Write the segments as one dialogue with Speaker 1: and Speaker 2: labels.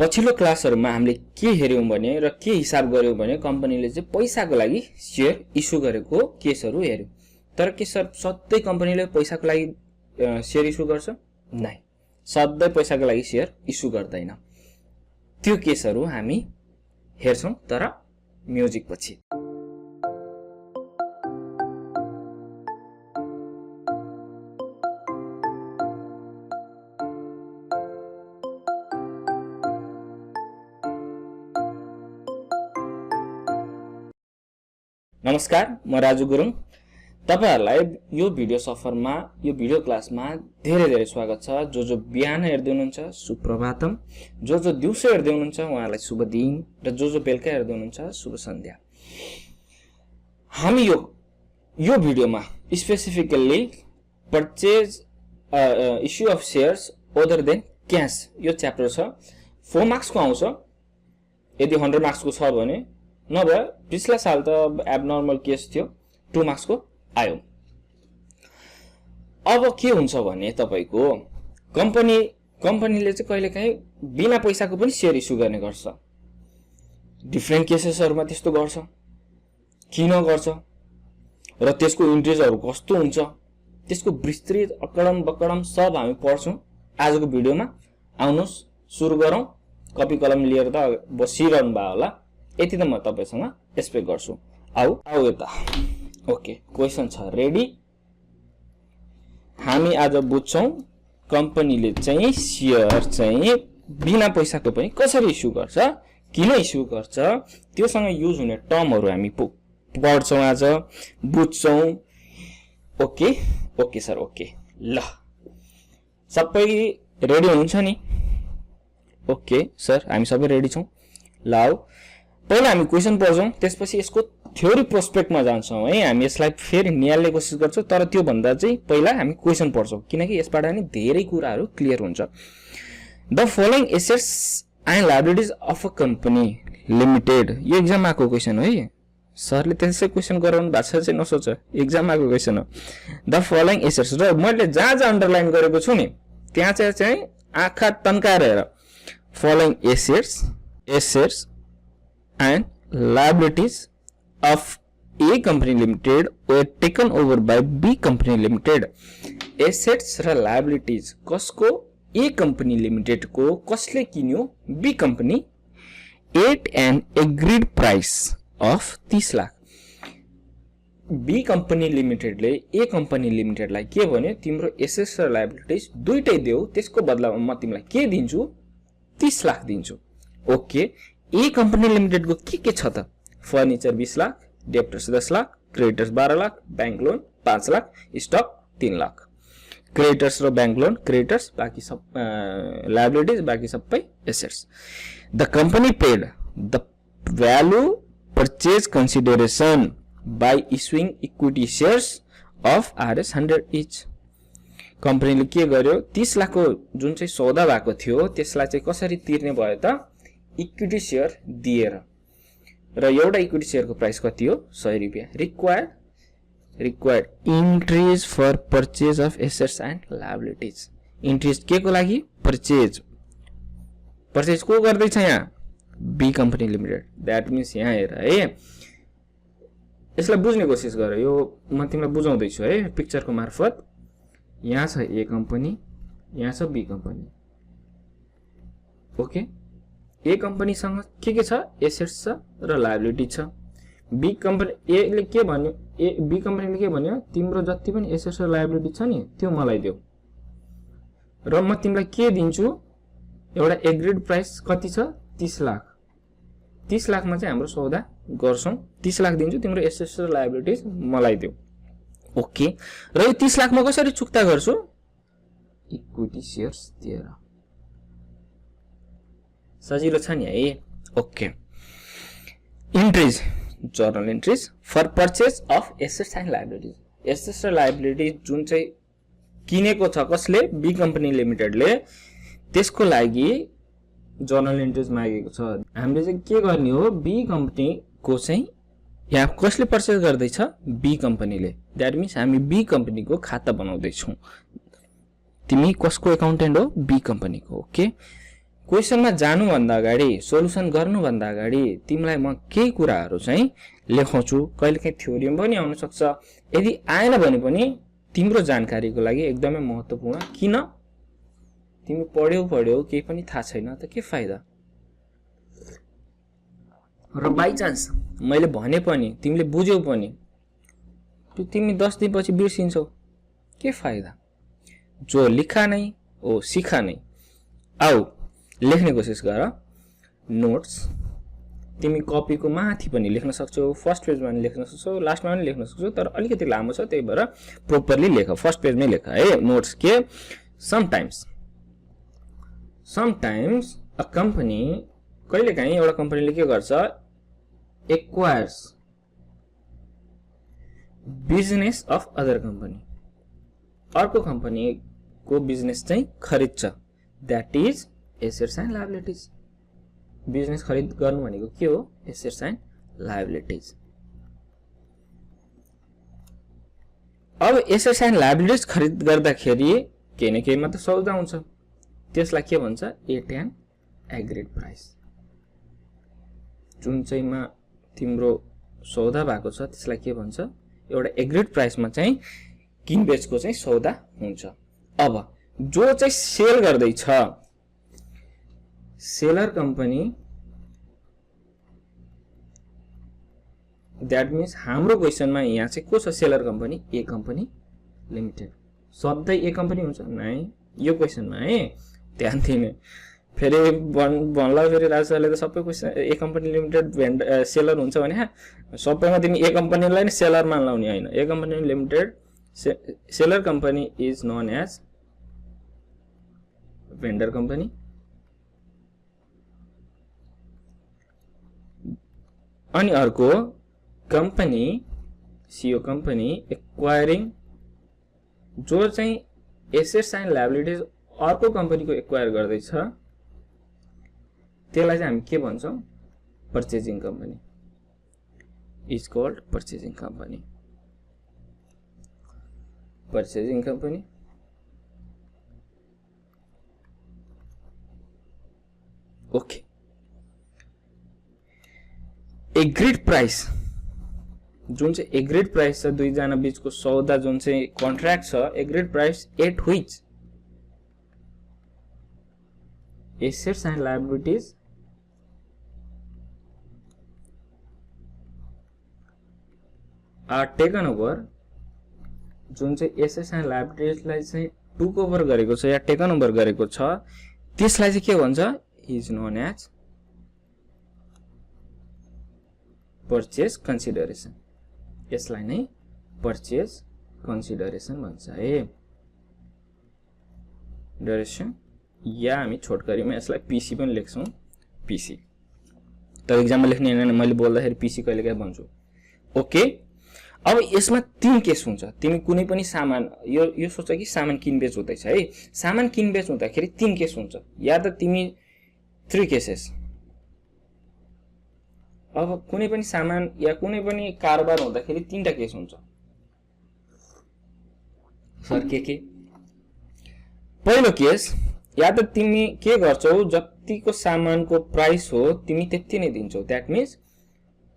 Speaker 1: पछिल्लो क्लासहरुमा हामीले के हेर्यौं भने र के हिसाब गर्यौं भने कम्पनीले चाहिँ पैसाको लागि शेयर इस्यु गरेको केसहरु हेर्यौं। तर के सधैं कम्पनीले पैसाको लागि शेयर इस्यु गर्छ? नै, सधैं पैसाको लागि शेयर इस्यु गर्दैन। त्यो केसहरु हामी हेर्छौं तर म्युजिक पछि। नमस्कार, म राजु गुरुङ। तपाईहरुलाई यो भिडियो सफरमा यो भिडियो क्लासमा धेरै स्वागत छ। जो बिहान हेर्दै हुनुहुन्छ सुप्रभातम, जो दिउँसो हेर्दै हुनुहुन्छ उहाँलाई शुभ दिन र जो बेलुका हेर्दै हुनुहुन्छ शुभ सन्ध्या। हामी यो भिडियोमा specifically purchase issue of shares other than cash यो च्याप्टर छ। 4 मार्क्स को आउँछ यदि 100 मार्क्स को छ भने, नभए पिछला साल त एबनर्मल केस थियो 2 मार्क्स को आयो। अब के हुन्छ भने तपाईको कम्पनीले चाहिँ कहिलेकाहीँ बिना पैसाको पनि शेयर इस्यु गर्ने गर्छ। डिफरेन्ट केसेसहरुमा त्यस्तो गर्छ। किन गर्छ र त्यसको इन्ट्रेस्टहरु कस्तो हुन्छ, त्यसको विस्तृत अकडम बकडम सब हामी पढ्छौं आजको भिडियोमा। आउनुस् सुरु गरौं। कपी कलम लिएर त बसिरहनु भा होला, यति त म तपाईसँग एक्सपेक्ट गर्छु। आउ यता। ओके, क्वेशन छ रेडी। हामी आज बुझ्छौं कम्पनीले चाहिँ शेयर चाहिँ बिना पैसाको पनि कसरी इस्यु गर्छ, किन इस्यु गर्छ, त्योसँग युज हुने टर्महरु हामी पढ्छौं आज, बुझ्छौं। Okay sir, okay. ल सबै रेडी हुनुहुन्छ नि? ओके सर, हामी सबै रेडी छौं। ल आउ पहिला हामी क्वेशन पढ्छौं, त्यसपछि यसको थ्योरी प्रोस्पेक्टमा जान्छौं है। हामी यसलाई फेरि निहाल्ने कोसिस गर्छौं, तर त्यो भन्दा चाहिँ पहिला हामी क्वेशन पढ्छौं किनकि यसबाट नि धेरै कुराहरु क्लियर हुन्छ। The following assets and liabilities of a company limited, यो एक्जाममा आएको क्वेशन हो है। सरले त्यसै क्वेशन गराउनु भएको छ चाहिँ नसोच, एक्जाममा आएको क्वेशन हो। द फलोइङ एसेट्स, र मैले जहाँ अन्डरलाइन गरेको छु नि त्यहाँ चाहिँ आँखा तन्काएर हेर। Following assets and liabilities of A company limited were taken over by B company limited. Assets र liabilities कसको? A company limited को कसले किन्यो? B company at an agreed price of 30 lakh. B company limited ले A company limited लाई के भन्यो? तिम्रो assets र liabilities दुईटै देऊ, त्यसको बदलामा म तिमीलाई के दिन्छु? 30 लाख दिन्छु। ओके, ए कंपनी लिमिटेड को के छ त? Furniture 20 lakh, debtors 10 lakh, creditors 12 lakh, bank loan 5 lakh, stock 3 lakh. Creditors र बैंक लोन, क्रेडिटर्स बाकी सब लायबिलिटीज, बाकी सबै assets. The company paid the value purchase consideration by issuing equity shares of RS 100 each. कम्पनीले के गर्यो? 30 लाखको जुन चाहिँ सौदा भएको थियो त्यसलाई चाहिँ कसरी तिर्ने भयो त? इक्विटी शेयर दिएर। र एउटा इक्विटी शेयरको प्राइस कति हो? 100 रुपैयाँ। Required interest for purchase of assets and liabilities. Interest के को लागि? परचेज को गर्दैछ यहाँ? B company limited. That means यहाँ हेर है, यसलाई बुझ्ने कोसिस गर। यो म तिमीलाई बुझाउँदै छु है पिक्चरको मार्फत। यहाँ छ ए कंपनी, यहाँ छ B company. Okay, A company सँग के छ? एसेट्स छ र लायबिलिटी छ। बी कंपनी ए ले के भन्यो? बी कंपनीले के भन्यो? तिम्रो जति पनि एसेट्स र लायबिलिटी छ नि त्यो मलाई देऊ र म तिमीलाई के दिन्छु? एउटा एग्रीड प्राइस कति छ? 30 लाख। 30 लाखमा चाहिँ हाम्रो सौदा गर्छौं। 30 लाख दिन्छु, तिम्रो एसेट्स र लायबिलिटीज मलाई देऊ। ओके, र यो 30 लाख म कसरी चुक्ता गर्छु? इक्विटी शेयर्स दिएर। सजिलो छ नि है। Okay, entries, journal entries for purchase of assets and liabilities. Assets र लायबिलिटीज जुन चाहिँ किनेको छ कसले? बी कंपनी लिमिटेडले, त्यसको लागि जर्नल इन्ट्रीज मागेको छ। हामीले चाहिँ के गर्ने हो? बी कंपनी को चाहिँ यहाँ कसले परचेज गर्दैछ? बी कंपनीले। दैट मीन्स हामी बी कंपनी को खाता बनाउँदै छौं। तिमी कसको एकाउन्टेन्ट हो? बी कंपनी को। ओके, क्वेसनमा जानुभन्दा अगाडि सोलुसन गर्नुभन्दा अगाडि तिमीलाई म केही कुराहरू चाहिँ लेखाउँछु। कहिलेकाहीँ थ्योरीमा पनि आउन सक्छ, यदि आएन भने पनि तिम्रो जानकारीको लागि एकदमै महत्त्वपूर्ण। किन? तिमी पढ्यौ केही पनि थाहा छैन त के फाइदा। र बाइ चान्स मैले भने पनि तिमीले बुझ्यौ पनि त्यो तिमी 10 दिनपछि बिर्सिन्छौ, के फाइदा। जो लिखा नै ओ सिखा नै। आऊ लेख्ने कोसिस गर। नोट्स तिमी कपीको माथि पनि लेख्न सक्छौ, फर्स्ट पेजमा पनि लेख्न सक्छौ, लास्टमा पनि लेख्न सक्छौ, तर अलिकति लामो छ त्यही भएर प्रोपरली लेख, फर्स्ट पेजमै लेख है। नोट्स के समटाइम्स अ कम्पनी, कहिलेकाहीँ एउटा कम्पनीले के गर्छ, acquires business of other company, अर्को कम्पनीको बिजनेस चाहिँ खरिद्छ। That is assets and liabilities. Business खरिद गर्नु भनेको के हो? Assets and liabilities. अब एसेट्स एन्ड लायबिलिटिज खरिद गर्दाखेरि केही न केहीमा त सौदा हुन्छ, त्यसलाई के भन्छ? At an agreed price. जुन चाहिँमा तिम्रो सौदा भएको छ त्यसलाई के भन्छ? एउटा एग्रीड प्राइसमा चाहिँ किनबेचको चाहिँ सौदा हुन्छ। अब जो चाहिँ सेल गर्दैछ, सेलर कम्पनी, द्याट मिन्स हाम्रो क्वेसनमा यहाँ चाहिँ को छ? सेलर कम्पनी, ए कम्पनी लिमिटेड। सधैँ ए कम्पनी हुन्छ नै यो क्वेसनमा है, ध्यान दिने। फेरि भन्ला फेरि राजाले त सबै क्वेसन ए कम्पनी लिमिटेड सेलर हुन्छ भने सबैमा तिमी ए कम्पनीलाई नै सेलर मान्लाउने होइन। A company limited seller company is known as vendor company. अनि अर्को कम्पनी, सिओ कम्पनी एक्वायरिङ, जो चाहिँ एसेट्स एन्ड लायबिलिटिज अर्को कम्पनीको एक्वायर गर्दैछ त्यसलाई चाहिँ हामी के भन्छौँ? Purchasing company is called purchasing company. Purchasing company okay. Agreed price, जुन चाहिँ एग्रीड प्राइस छ दुईजना बीचको सौदा, जुन चाहिँ कन्ट्र्याक्ट छ, agreed price at which assets and liabilities are taken over, जुन चाहिँ एसेट्स एन्ड लायबिलिटिजलाई चाहिँ टुक ओभर गरेको छ या टेकन ओभर गरेको छ त्यसलाई चाहिँ के भन्छ? Is known as purchase consideration. यसलाई नै पर्चेज कन्सिडरेसन भन्छ है। डरेसन या हामी छोटकरीमा यसलाई पीसी पनि लेख्छौँ, पीसी। तर एक्जाममा लेख्ने हैन, मैले बोल्दाखेरि पीसी कहिलेकाहीँ भन्छु। ओके। अब यसमा 3 केस हुन्छ। तिमी कुनै पनि सामान यो सोच कि सामान किनबेच हुँदैछ है। सामान किनबेच हुँदाखेरि 3 केस हुन्छ, या त तिमी 3 केसेस। अब कुनै पनि सामान या कुनै पनि कारोबार हुँदाखेरि 3टा केस हुन्छ। सर के? पहिलो केस, या त तिमी के गर्छौ, जतिको सामानको प्राइस हो तिमी त्यति नै दिन्छौ। That means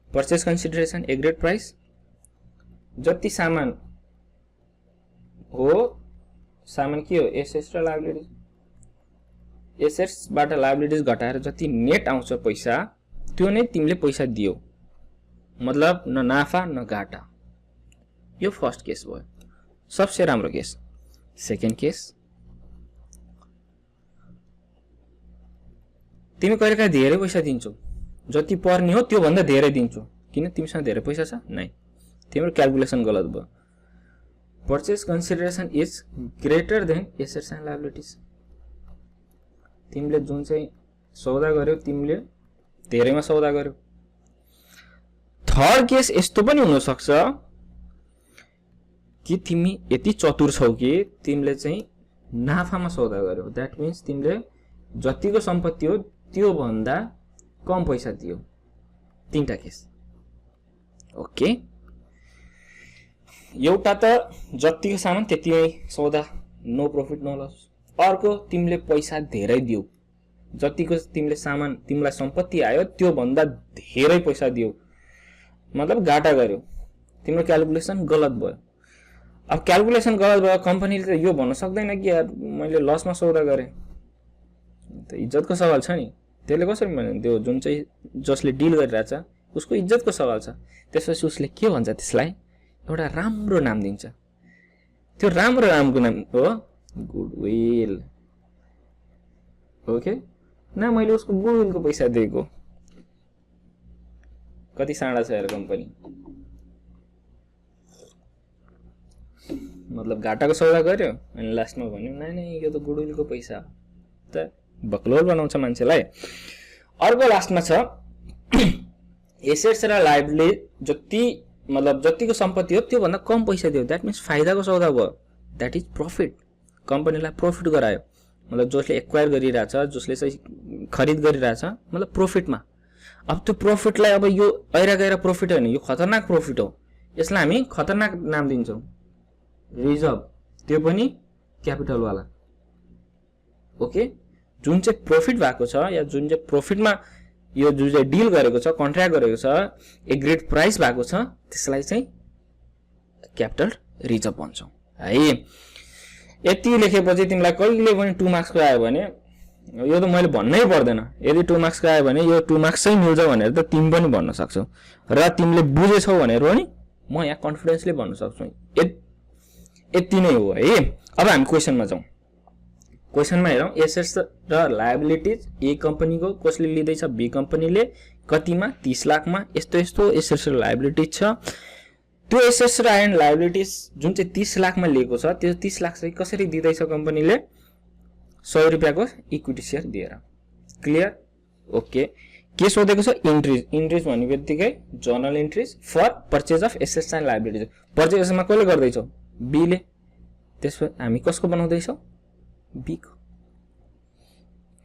Speaker 1: purchase consideration agreed price. जति सामान हो, सामान के हो? एसेट्स र लायबिलिटिज। एसेट्सबाट लायबिलिटिज घटाएर जति नेट आउँछ पैसा, त्यो नै तिमीले पैसा दियौ, मतलब न नाफा न घाटा। यो फर्स्ट केस भयो, सबसे राम्रो केस। सेकेन्ड केस, तिमी कहिलेकाहीँ धेरै पैसा दिन्छौ, जति पर्ने हो त्यो भन्दा धेरै दिन्छौ, किन? तिमीसँग धेरै पैसा छ नै, तिम्रो क्याल्कुलेसन गलत भयो। Purchase consideration is greater than assets and liabilities. तिमीले जुन चाहिँ सौदा गर्यौ तिमीले धेरैमा सौदा गर्यौ। थर्ड केस यस्तो पनि हुन सक्छ कि तिमी यति चतुर छौ कि तिमीले चाहिँ नाफामा सौदा गर्यौ। द्याट मिन्स तिमीले जतिको सम्पत्ति हो त्यो भन्दा कम पैसा दियौ। 3टा केस। ओके। एउटा त जतिको सामान त्यतिमै सौदा, नो प्रॉफिट नो लस। अर्को तिमीले पैसा धेरै दियौ, जतिको तिमीले सामान तिमीलाई सम्पत्ति आयो त्यो भन्दा धेरै पैसा दियो मतलब घाटा गर्यो तिम्रो क्याल्कुलेसन गलत भयो अब क्याल्कुलेसन गलत भयो कम्पनीले त यो भन्न सक्दैन कि यार मैले लसमा सौदा गरेँ त इज्जतको सवाल छ नि त्यसले कसरी भन्यो त्यो जुन चाहिँ जसले डिल गरिरहेछ उसको इज्जतको सवाल छ त्यसपछि उसले के भन्छ त्यसलाई एउटा राम्रो नाम दिन्छ त्यो राम्रो नामको नाम हो गुडविल ओके ना मैले उसको गुडविलको पैसा दिएको कति साडा छ यार कम्पनी मतलब घाटाको सौदा गर्यो अनि लास्टमा भन्यो नै यो त गुडविलको पैसा त बक्लोल बनाउँछ मान्छेलाई अर्को लास्टमा छ एसेट्स र लायबिलिटी जति मतलब जतिको सम्पत्ति हो त्यो भन्दा कम पैसा दियो दैट मीन्स फाइदाको सौदा भयो दैट इज प्रॉफिट कम्पनीलाई प्रॉफिट गरायो मतलब जसले एक्वायर गरिरहेछ जसले चाहिँ खरिद गरिरहेछ मतलब प्रॉफिटमा अब त्यो प्रॉफिटलाई अब यो ऐरा गएर प्रॉफिट हैन यो खतरनाक प्रॉफिट हो यसलाई हामी खतरनाक नाम दिन्छौं रिजर्भ त्यो पनि क्यापिटल वाला ओके जुन चाहिँ प्रॉफिट भएको छ या जुन चाहिँ प्रॉफिटमा यो जुन चाहिँ डिल गरेको छ कन्ट्र्याक्ट गरेको छ एग्रीड प्राइस भएको छ त्यसलाई चाहिँ क्यापिटल रिजर्भ भन्छौं है यति लेखेपछि तिमीलाई कहिले पनि 2 मार्क्स को आयो भने यो त मैले भन्नै पर्दैन यदि 2 मार्क्स को आयो भने यो 2 मार्क्स चाहिँ मिल्छ भनेर त तिमी पनि भन्न सक्छौ र तिमीले बुझेछौ भनेर पनि म यहाँ कन्फिडेन्सली भन्न सक्छु यति नै हो है अब हामी क्वेशनमा जाउँ क्वेशनमा हेरौं एसेट्स र लायबिलिटीज ए कम्पनीको कसले लिदैछ बी कम्पनीले कतिमा 30 लाखमा यस्तो यस्तो एसेट्स र लायबिलिटीज छ त्यो एसेट्स र एन्ड लायबिलिटीज जुन चाहिँ 30 लाखमा लिएको छ त्यो 30 लाख चाहिँ कसरी दिदैछ कम्पनीले 100 रुपैयाँको इक्विटी शेयर दिएर क्लियर ओके के सोधेको छ इन्ट्रीज भन्नेबित्तिकै journal entries for purchase of assets and liabilities पर्चेजमा कसले गर्दैछौ बी ले त्यसपछि हामी कसको बनाउँदै छौ बी को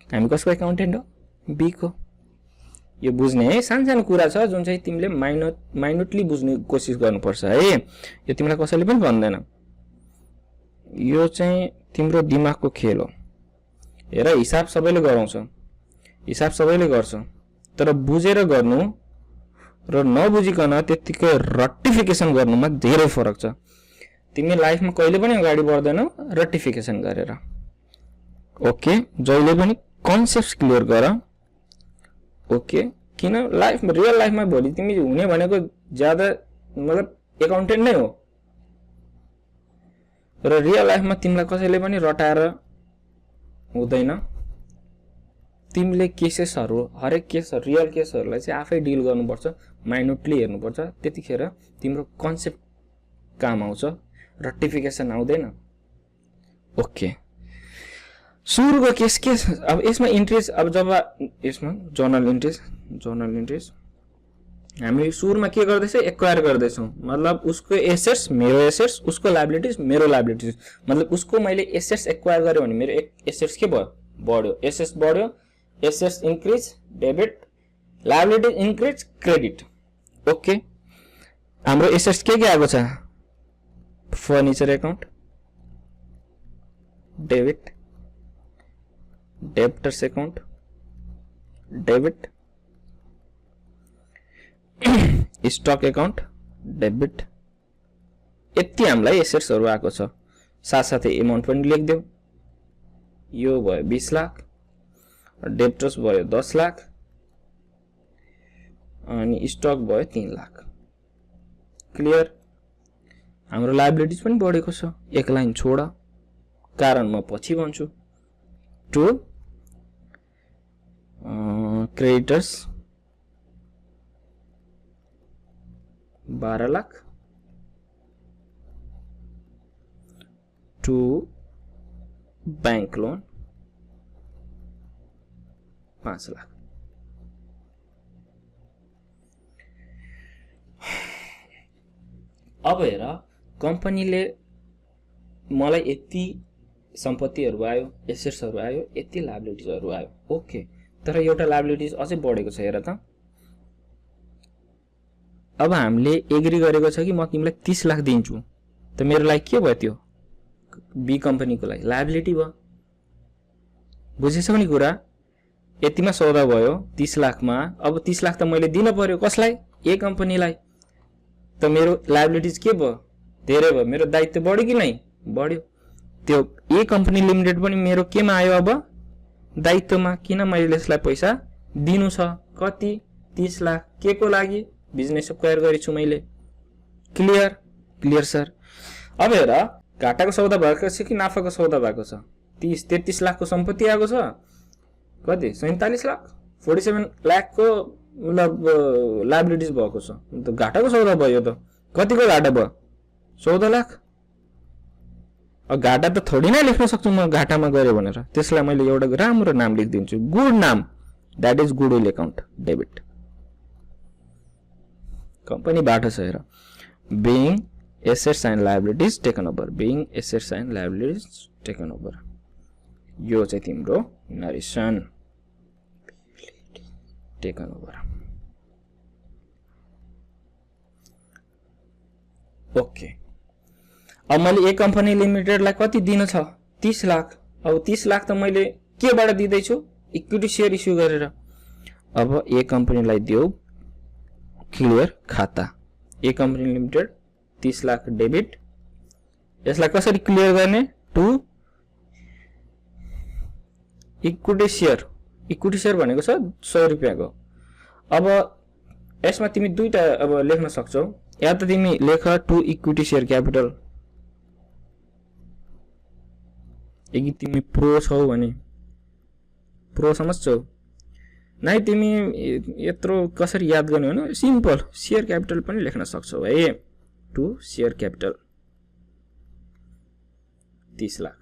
Speaker 1: हामी कसको एकाउन्टेन्ट हो बी को यो बुझ्ने है सानसानो कुरा छ जुन चाहिँ तिमीले माइन्युटली बुझ्ने कोसिस गर्नुपर्छ है यो तिमीलाई कसैले पनि भन्दैन यो चाहिँ तिम्रो दिमागको खेल हो हेर हिसाब सबैले गराउँछ हिसाब सबैले गर्छ तर बुझेर गर्नु र नबुझिकन त्यतिकै रटिफिकेसन गर्नुमा धेरै फरक छ तिमी लाइफमा कहिले पनि अगाडि बढ्दैनौ रटिफिकेसन गरेर ओके जहिले पनि कन्सेप्ट्स क्लियर गर ओके किन लाइफ रियल लाइफमा भोलि तिमी हुने भनेको ज्यादा मतलब एकाउन्टेन्ट नै हो र रियल लाइफमा तिमीलाई कसैले पनि रटाएर हुँदैन तिमीले केसेसहरु हरेक केसहरु रियल केसहरुलाई चाहिँ आफै डिल गर्नुपर्छ माइन्युटली हेर्नुपर्छ त्यतिखेर तिम्रो कन्सेप्ट काम आउँछ रटिफिकेसन आउँदैन ओके सुरुको केस के अब यसमा इन्ट्रेस्ट अब जब यसमा जर्नल इन्ट्रेस्ट हामी सुरुमा के गर्दैछ एक्वायर गर्दैछौं मतलब उसको एसेट्स मेरो एसेट्स उसको लायबिलिटीज मेरो लायबिलिटीज मतलब उसको मैले एसेट्स एक्वायर गरे भने मेरो एसेट्स के भयो बढ्यो assets increase debit liability increase credit okay हाम्रो एसेट्स के आएको छ furniture account debit debtors account debit stock account debit यति हामीलाई एसेट्सहरु आएको छ साथसाथै अमाउन्ट पनि लेख्दियौ यो भयो 20 लाख डेब्टर्स भयो 10 लाख अनि स्टक भयो 3 लाख क्लियर हाम्रो लायबिलिटीज पनि बढेको छ एक लाइन छोड कारण म पछि भन्छु to creditors 12 lakh to bank loan 5 lakh अब हेर कम्पनीले मलाई यति सम्पत्तिहरु आयो एसेट्सहरु आयो यति लायबिलिटीजहरु आयो ओके तर एउटा लायबिलिटीज अझै बढेको छ हेर त अब हामीले एग्री गरेको छ कि म तिमीलाई 30 लाख दिन्छु त मेरो लागि के भयो त्यो बी कम्पनीको लागि लायबिलिटी भयो बुझेछौ नि कुरा यतिमा सौदा भयो 30 लाखमा। अब 30 लाख त मैले दिन पर्यो कसलाई? ए कम्पनीलाई। त मेरो लायबिलिटीज के भयो? धेरै भयो। मेरो दायित्व बढ्यो कि नै? बढ्यो। त्यो ए कम्पनी लिमिटेड पनि मेरो केमा आयो अब? दायित्वमा। किन मैले यसलाई पैसा दिनु छ। कति? 30 लाख। के को लागि? बिजनेस एक्वायर गरेछु मैले। क्लियर? Clear sir. अब हेर, घाटाको सौदा भएको छ कि नाफाको सौदा भएको छ? 33 लाखको सम्पत्ति आएको छ। कति? 47 लाख। 47 लाखको मतलब लायबिलिटीज भएको छ। त घाटाको सौदा भयो। त कतिको घाटा भयो? 14 लाख। अब घाटा त थोडी नै लेख्न सक्छु म घाटामा गरे भनेर। त्यसलाई मैले एउटा राम्रो नाम लेखिदिन्छु, गुड नाम। That is goodwill account debit. कम्पनीबाट छ हेर, being assets and liabilities taken over, being assets and liabilities taken over। यो चाहिँ तिम्रो नरेसन taken over। ओके, अब मैले ए कम्पनी लिमिटेडलाई कति दिन छ? 30 लाख। अब 30 लाख त मैले केबाट दिँदैछु? इक्विटी सेयर इस्यु गरेर। अब ए कम्पनीलाई दियो क्लियर खाता। A company limited 30 lakh debit. यसलाई कसरी क्लियर गर्ने? To equity share. Equity share भनेको छ 100 रुपैयाँको। अब यसमा तिमी दुईटा अब लेख्न सक्छौ। या त तिमी लेख टु इक्विटी सेयर क्यापिटल। यदि तिमी प्रो छौ भने प्रो समझ्छौ नै, तिमी यत्रो कसरी याद गर्ने हो? सिम्पल शेयर क्यापिटल पनि लेख्न सक्छौ है। टु शेयर क्यापिटल 30 लाख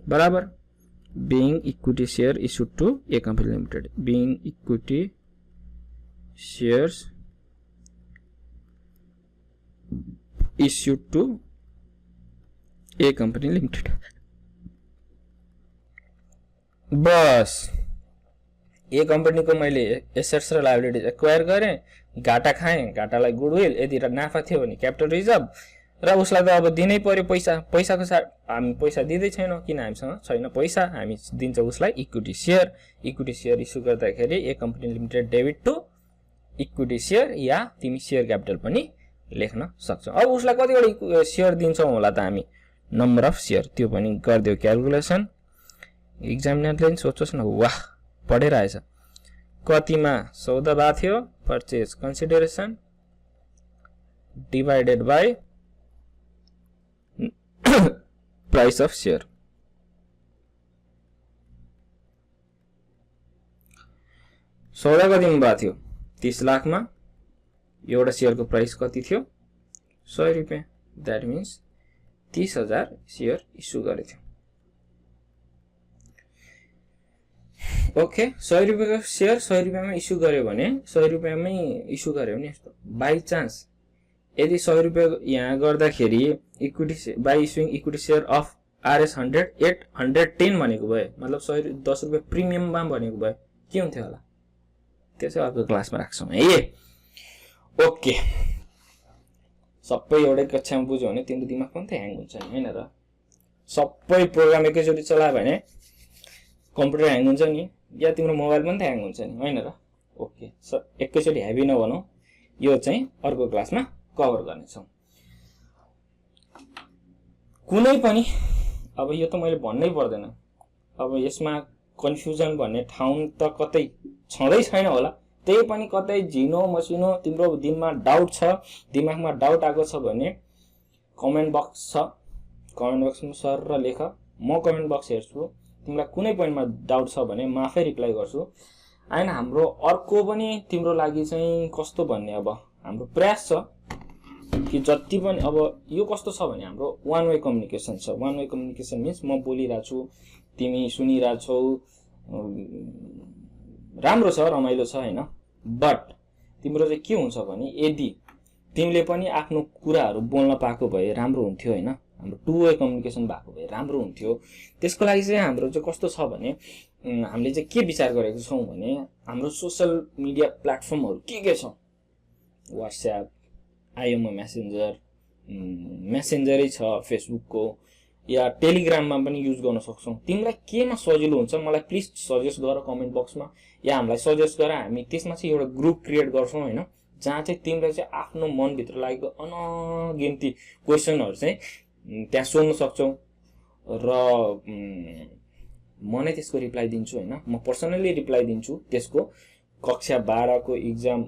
Speaker 1: बराबर being equity share issued to a company limited, being equity shares issued to a company limited। Bus A company को मैले एसेट्स र लायबिलिटीज एक्वायर गरेँ, घाटा खाएँ, घाटालाई गुडविल, यदि नाफा थियो भने क्यापिटल रिजर्भ, र उसलाई त अब दिनै पर्यो पैसा। पैसाको हामी पैसा दिँदै छैनौँ किन हामीसँग छैन पैसा। हामी दिन्छ उसलाई equity share. Equity share issue गर्दाखेरि A company limited debit to equity share, या तिमी सेयर क्यापिटल पनि लेख्न सक्छौ। अब उसलाई कतिवटा सेयर दिन्छौँ होला त हामी? Number of share. त्यो पनि गरिदियो क्यालकुलेसन। एक्जामिनरले सोचोस् न, वाह पढेर आएछ। कतिमा सौदा भएको थियो? Purchase consideration divided by price of share. सौदा कतिमा भएको थियो? 30 लाखमा। एउटा सेयरको प्राइस कति थियो? 100 रुपैयाँ। द्याट मिन्स 30,000 सेयर इस्यु गरेको थियो। ओके, 100 रुपैयाँको सेयर 100 रुपैयाँमा इस्यु गर्यो भने 100 रुपैयाँमै इस्यु गर्यो भने यस्तो बाई चान्स यदि 100 रुपैयाँ यहाँ गर्दाखेरि equity by issuing equity share of RS 100 at 110 भनेको भए, मतलब 10 रुपैयाँ प्रिमियममा भनेको भए के हुन्थ्यो होला? त्यो चाहिँ अर्को क्लासमा राख्छौँ है। ओके, सबै एउटै कक्षामा बुझ्यो भने तिम्रो दिमाग पनि त ह्याङ हुन्छ नि, हैन र? सबै प्रोग्राम एकैचोटि चलायो भने कम्प्युटर ह्याङ हुन्छ नि, या तिम्रो मोबाइल पनि त ह्याङ हुन्छ नि, हैन र? ओके, एकैचोटि हेभी नभनौँ, यो चाहिँ अर्को क्लासमा कभर गर्नेछौँ। कुनै पनि अब यो त मैले भन्नै पर्दैन, अब यसमा कन्फ्युजन भन्ने ठाउँ त कतै छँदै छैन होला। त्यही पनि कतै झिनो मसिनो तिम्रो दिनमा डाउट छ, दिमागमा डाउट आएको छ भने कमेन्ट बक्स छ, कमेन्ट बक्समा सर र लेख, म कमेन्ट बक्स हेर्छु। तिमीलाई कुनै पोइन्टमा डाउट छ भने म आफै रिप्लाई गर्छु। हैन, हाम्रो अर्को पनि तिम्रो लागि चाहिँ कस्तो भन्ने, अब हाम्रो प्रयास छ कि जति पनि अब यो कस्तो छ भने हाम्रो वान वे कम्युनिकेसन छ। वान वे कम्युनिकेसन मिन्स म बोलिरहेको छु, तिमी सुनिरहेको छौ, राम्रो छ, रमाइलो छ, हैन? बट तिम्रो चाहिँ के हुन्छ भने यदि तिमीले पनि आफ्नो कुराहरू बोल्न पाएको भए राम्रो हुन्थ्यो, हैन? हाम्रो टु वे कम्युनिकेसन भएको भए राम्रो हुन्थ्यो। त्यसको लागि चाहिँ हाम्रो चाहिँ कस्तो छ भने हामीले चाहिँ के विचार गरेको छौँ भने हाम्रो सोशल मिडिया प्लेटफर्महरू के छ? वाट्सएप, आइएमओ मेसेन्जरै छ फेसबुकको, या टेलिग्राममा पनि युज गर्न सक्छौ। तिमीलाई केमा सजिलो हुन्छ मलाई प्लिज सजेस्ट गर कमेन्ट बक्समा, या हामीलाई सजेस्ट गर। हामी त्यसमा चाहिँ एउटा ग्रुप क्रिएट गर्छौं हैन, जहाँ चाहिँ तिमीलाई चाहिँ आफ्नो मन भित्र लागेको अनगिन्ती क्वेशनहरु चाहिँ त्यहाँ सोध्न सक्छौ र म नै त्यसको रिप्लाई दिन्छु हैन। म पर्सनली रिप्लाई दिन्छु त्यसको। कक्षा 12 को एक्जाम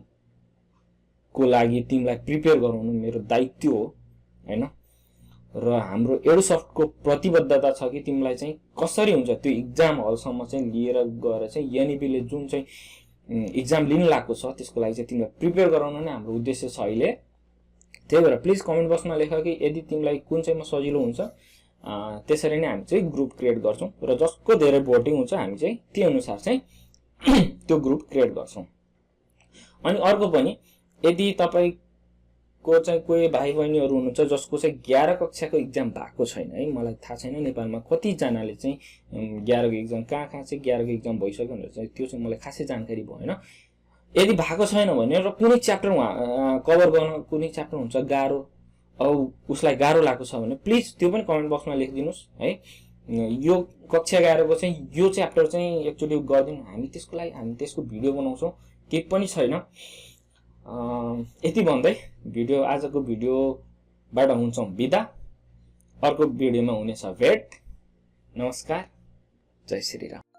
Speaker 1: को लागि तिमीलाई प्रिपेयर गराउनु मेरो दायित्व हो हैन। र हाम्रो एडुसफ्ट को प्रतिबद्धता छ कि तिमीलाई चाहिँ कसरी हुन्छ त्यो एक्जाम हलसम्म चाहिँ लिएर गएर चाहिँ एनईपी ले जुन चाहिँ एक्जाम लिन लागेको छ त्यसको लागि चाहिँ तिमीलाई प्रिपेयर गराउनु नै हाम्रो उद्देश्य छ अहिले। त्यही भएर प्लिज कमेन्ट बक्समा लेख कि यदि तिमीलाई कुन चाहिँमा सजिलो हुन्छ। त्यसरी नै हामी चाहिँ ग्रुप क्रिएट गर्छौं र जसको धेरै भोटिङ हुन्छ हामी चाहिँ त्यही अनुसार चाहिँ त्यो ग्रुप क्रिएट गर्छौं। अनि अर्को पनि यदि तपाईको चाहिँ कोही भाइ बहिनीहरु हुनुहुन्छ जसको चाहिँ 11 कक्षाको एक्जाम भएको छैन है, मलाई थाहा छैन नेपालमा कति जनाले चाहिँ 11 को एक्जाम कहाँ चाहिँ 11 को एक्जाम भइसक्यो भनेर चाहिँ त्यो चाहिँ मलाई खासै जानकारी भएन। यदि भएको छैन भने र कुनै च्याप्टर कभर गर्न कुनै च्याप्टर हुन्छ गाह्रो अब उसलाई गाह्रो लागेको छ भने प्लिज त्यो पनि कमेन्ट बक्समा लेखिदिनुस् है। यो कक्षा 11 को चाहिँ यो च्याप्टर चाहिँ एकचोटी गर्दिनु, हामी त्यसको लागि हामी त्यसको भिडियो बनाउँछौं। केही पनि छैन। यति भन्दै भिडियो आजको भिडियोबाट हुन्छौं बिदा। अर्को भिडियोमा हुनेछ भेट। नमस्कार, जय श्री राम।